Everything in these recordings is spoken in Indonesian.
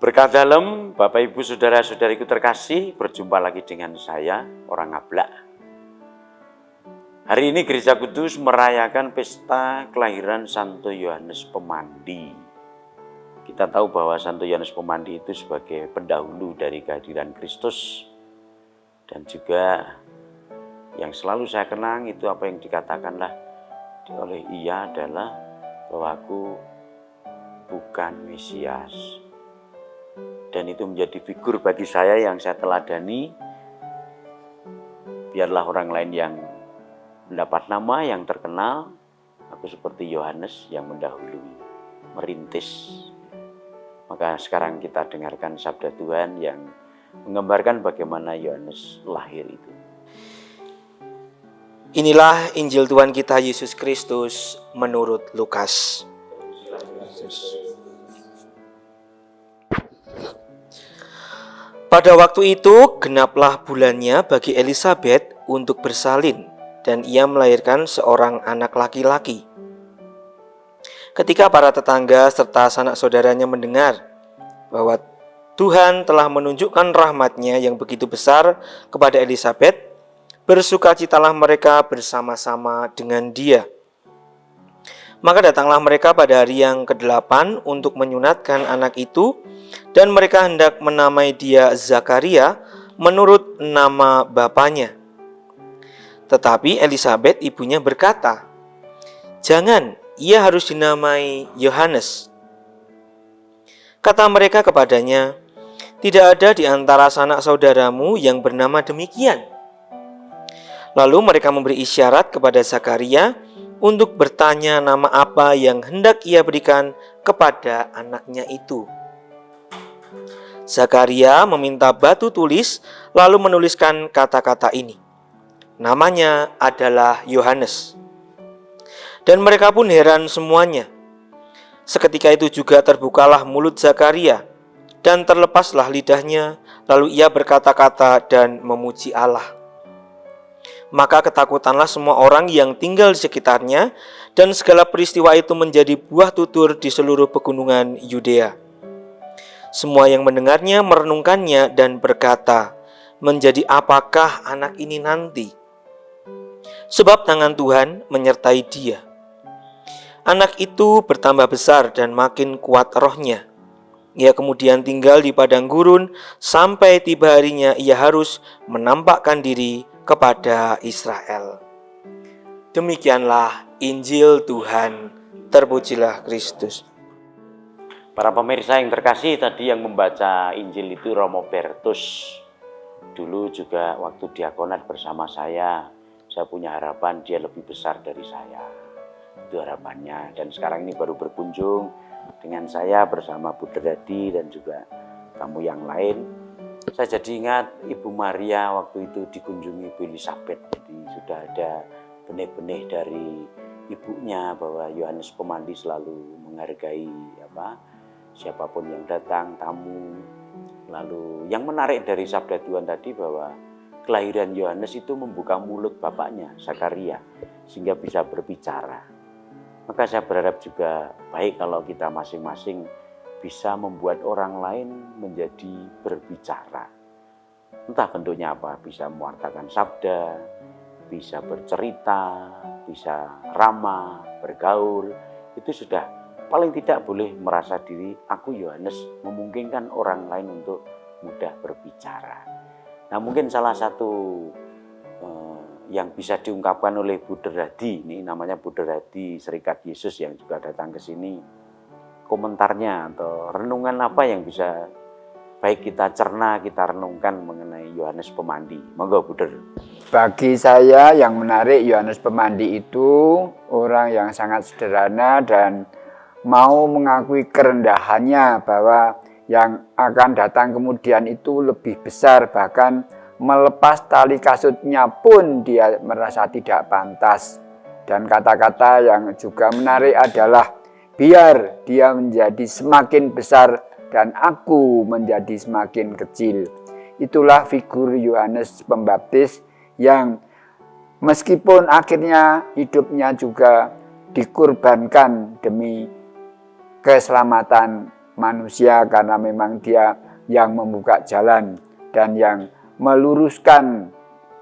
Berkah dalam, Bapak Ibu Saudara-saudariku terkasih, berjumpa lagi dengan saya, orang Ngablak. Hari ini Gereja Kudus merayakan pesta kelahiran Santo Yohanes Pemandi. Kita tahu bahwa Santo Yohanes Pemandi itu sebagai pendahulu dari kehadiran Kristus. Dan juga yang selalu saya kenang itu apa yang dikatakanlah oleh ia adalah bahwa aku bukan Mesias. Dan itu menjadi figur bagi saya yang saya teladani. Biarlah orang lain yang mendapat nama yang terkenal, aku seperti Yohanes yang mendahului, merintis. Maka sekarang kita dengarkan sabda Tuhan yang menggambarkan bagaimana Yohanes lahir itu. Inilah Injil Tuhan kita Yesus Kristus menurut Lukas. Pada waktu itu genaplah bulannya bagi Elisabet untuk bersalin, dan ia melahirkan seorang anak laki-laki. Ketika para tetangga serta sanak saudaranya mendengar bahwa Tuhan telah menunjukkan rahmat-Nya yang begitu besar kepada Elisabet, bersukacitalah mereka bersama-sama dengan dia. Maka datanglah mereka pada hari yang ke-8 untuk menyunatkan anak itu, dan mereka hendak menamai dia Zakaria menurut nama bapaknya. Tetapi Elisabet ibunya berkata, "Jangan, ia harus dinamai Yohanes." Kata mereka kepadanya, "Tidak ada di antara sanak saudaramu yang bernama demikian." Lalu mereka memberi isyarat kepada Zakaria untuk bertanya nama apa yang hendak ia berikan kepada anaknya itu. Zakaria meminta batu tulis lalu menuliskan kata-kata ini. Namanya adalah Yohanes. Dan mereka pun heran semuanya. Seketika itu juga terbukalah mulut Zakaria dan terlepaslah lidahnya, lalu ia berkata-kata dan memuji Allah. Maka ketakutanlah semua orang yang tinggal di sekitarnya, dan segala peristiwa itu menjadi buah tutur di seluruh pegunungan Yudea. Semua yang mendengarnya merenungkannya dan berkata, "Menjadi apakah anak ini nanti? Sebab tangan Tuhan menyertai dia." Anak itu bertambah besar dan makin kuat rohnya. Ia kemudian tinggal di padang gurun sampai tiba harinya ia harus menampakkan diri kepada Israel. Demikianlah Injil Tuhan. Terpujilah Kristus. Para pemirsa yang terkasih, tadi yang membaca Injil itu Romo Bertus. Dulu juga waktu diakonat bersama saya punya harapan dia lebih besar dari saya. Itu harapannya. Dan sekarang ini baru berkunjung dengan saya bersama Bu Deradi dan juga tamu yang lain. Saya jadi ingat Ibu Maria waktu itu dikunjungi Ibu Elisabet. Jadi sudah ada benih-benih dari ibunya bahwa Yohanes Pemandi selalu menghargai siapapun yang datang, tamu. Lalu yang menarik dari sabda Tuhan tadi bahwa kelahiran Yohanes itu membuka mulut bapaknya, Zakaria, sehingga bisa berbicara. Maka saya berharap juga baik kalau kita masing-masing bisa membuat orang lain menjadi berbicara. Entah bentuknya apa, bisa mewartakan sabda, bisa bercerita, bisa ramah, bergaul. Itu sudah paling tidak boleh merasa diri, aku Yohanes, memungkinkan orang lain untuk mudah berbicara. Nah mungkin salah satu yang bisa diungkapkan oleh Bu Deradi, ini namanya Bu Deradi Serikat Yesus yang juga datang ke sini, komentarnya atau renungan apa yang bisa baik kita cerna, kita renungkan mengenai Yohanes Pemandi. Monggo Bu Der. Bagi saya yang menarik Yohanes Pemandi itu orang yang sangat sederhana dan mau mengakui kerendahannya bahwa yang akan datang kemudian itu lebih besar, bahkan melepas tali kasutnya pun dia merasa tidak pantas. Dan kata-kata yang juga menarik adalah, biar dia menjadi semakin besar dan aku menjadi semakin kecil. Itulah figur Yohanes Pembaptis yang meskipun akhirnya hidupnya juga dikorbankan demi keselamatan manusia karena memang dia yang membuka jalan dan yang meluruskan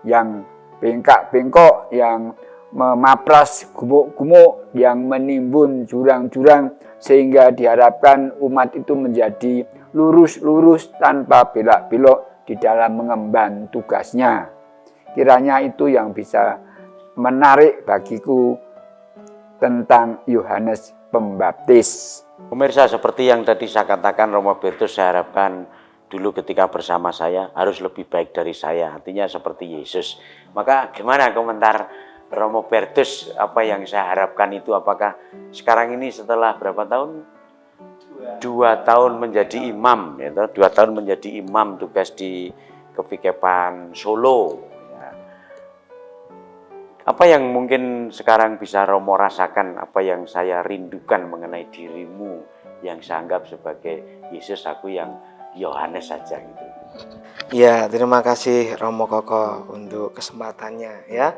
yang bengkak-bengkok, yang memapras gumuk-gumuk, yang menimbun jurang-jurang, sehingga diharapkan umat itu menjadi lurus-lurus tanpa belak-belok di dalam mengemban tugasnya. Kiranya itu yang bisa menarik bagiku tentang Yohanes Pembaptis. Pemirsa, seperti yang tadi saya katakan, Romo Bertus saya harapkan dulu ketika bersama saya harus lebih baik dari saya, artinya seperti Yesus. Maka gimana komentar Romo Bertus, apa yang saya harapkan itu, apakah sekarang ini setelah berapa tahun? 2 tahun menjadi imam, ya, 2 tahun menjadi imam tugas di Kevikepan Solo. Ya. Apa yang mungkin sekarang bisa Romo rasakan, apa yang saya rindukan mengenai dirimu yang saya anggap sebagai Yesus, aku yang Yohanes saja gitu. Ya, terima kasih Romo Koko untuk kesempatannya ya.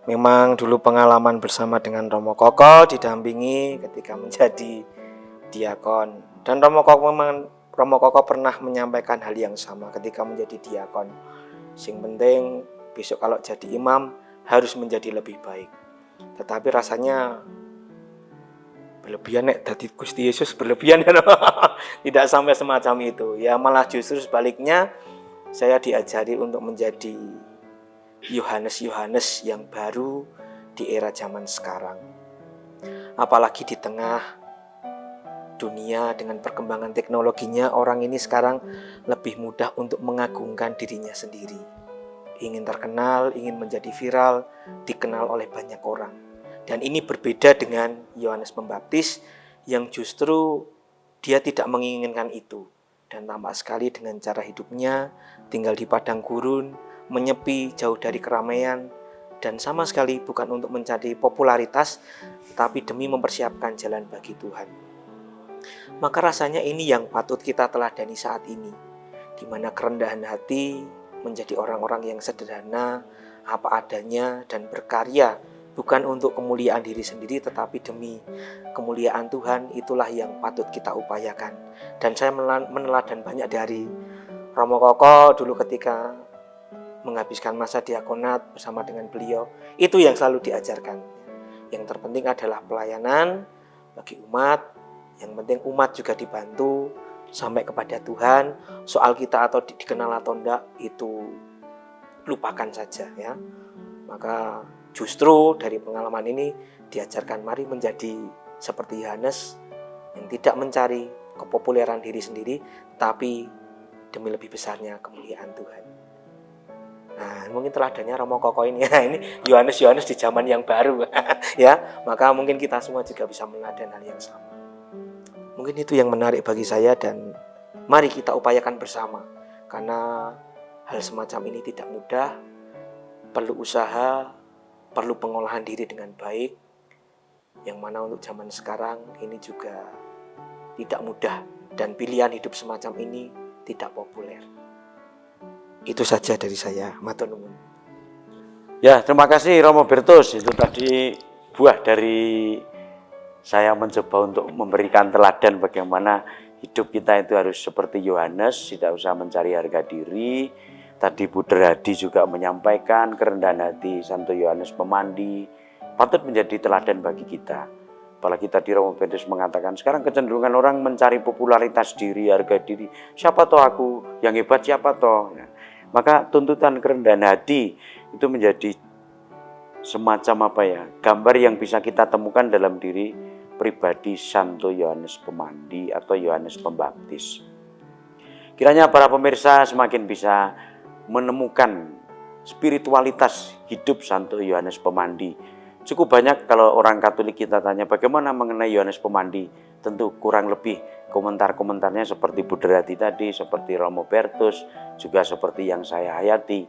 Memang dulu pengalaman bersama dengan Romo Koko didampingi ketika menjadi diakon. Dan Romo Koko pernah menyampaikan hal yang sama ketika menjadi diakon. Sing penting besok kalau jadi imam harus menjadi lebih baik. Tetapi rasanya berlebihan dadi Gusti Yesus berlebihan tidak sampai semacam itu. Ya malah justru sebaliknya, saya diajari untuk menjadi Yohanes yang baru di era zaman sekarang. Apalagi di tengah dunia dengan perkembangan teknologinya, orang ini sekarang lebih mudah untuk mengagungkan dirinya sendiri. Ingin terkenal, ingin menjadi viral, dikenal oleh banyak orang. Dan ini berbeda dengan Yohanes Pembaptis yang justru dia tidak menginginkan itu. Dan tampak sekali dengan cara hidupnya, tinggal di padang gurun, menyepi, jauh dari keramaian, dan sama sekali bukan untuk mencari popularitas, tapi demi mempersiapkan jalan bagi Tuhan. Maka rasanya ini yang patut kita teladani saat ini, di mana kerendahan hati menjadi orang-orang yang sederhana, apa adanya, dan berkarya, bukan untuk kemuliaan diri sendiri, tetapi demi kemuliaan Tuhan. Itulah yang patut kita upayakan. Dan saya meneladan banyak dari Romo Koko dulu ketika menghabiskan masa diakonat bersama dengan beliau. Itu yang selalu diajarkan. Yang terpenting adalah pelayanan bagi umat. Yang penting umat juga dibantu sampai kepada Tuhan. Soal kita atau dikenal atau enggak itu lupakan saja ya. Maka justru dari pengalaman ini diajarkan mari menjadi seperti Yohanes yang tidak mencari kepopuleran diri sendiri, tapi demi lebih besarnya kemuliaan Tuhan. Nah, mungkin teladannya Romo Koko ini ya, ini Yohanes di zaman yang baru ya. Maka mungkin kita semua juga bisa meneladani hal yang sama. Mungkin itu yang menarik bagi saya dan mari kita upayakan bersama. Karena hal semacam ini tidak mudah, perlu usaha, perlu pengolahan diri dengan baik. Yang mana untuk zaman sekarang ini juga tidak mudah dan pilihan hidup semacam ini tidak populer. Itu saja dari saya, matur nuwun. Ya, terima kasih Romo Bertus. Itu tadi buah dari saya mencoba untuk memberikan teladan bagaimana hidup kita itu harus seperti Yohanes, tidak usah mencari harga diri. Tadi Bu Derhadi juga menyampaikan kerendahan hati Santo Yohanes Pemandi patut menjadi teladan bagi kita. Apalagi tadi Romo Bertus mengatakan sekarang kecenderungan orang mencari popularitas diri, harga diri. Siapa toh aku yang hebat, siapa toh? Ya. Maka tuntutan kerendahan hati itu menjadi semacam gambar yang bisa kita temukan dalam diri pribadi Santo Yohanes Pemandi atau Yohanes Pembaptis. Kiranya para pemirsa semakin bisa menemukan spiritualitas hidup Santo Yohanes Pemandi. Cukup banyak kalau orang Katolik kita tanya bagaimana mengenai Yohanes Pemandi, tentu kurang lebih komentar-komentarnya seperti Bu Derhadi tadi, seperti Romo Bertus, juga seperti yang saya hayati.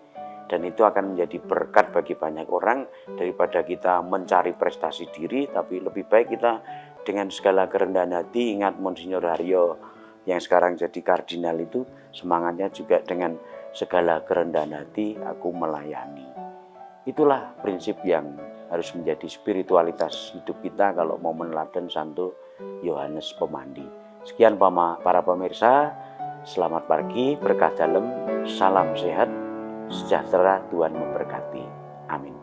Dan itu akan menjadi berkat bagi banyak orang daripada kita mencari prestasi diri, tapi lebih baik kita dengan segala kerendahan hati. Ingat Monsignor Haryo yang sekarang jadi kardinal itu semangatnya juga dengan segala kerendahan hati aku melayani. Itulah prinsip yang harus menjadi spiritualitas hidup kita kalau mau meneladan Santo Yohanes Pemandi. Sekian para pemirsa, selamat pagi, berkah dalam, salam sehat, sejahtera, Tuhan memberkati. Amin.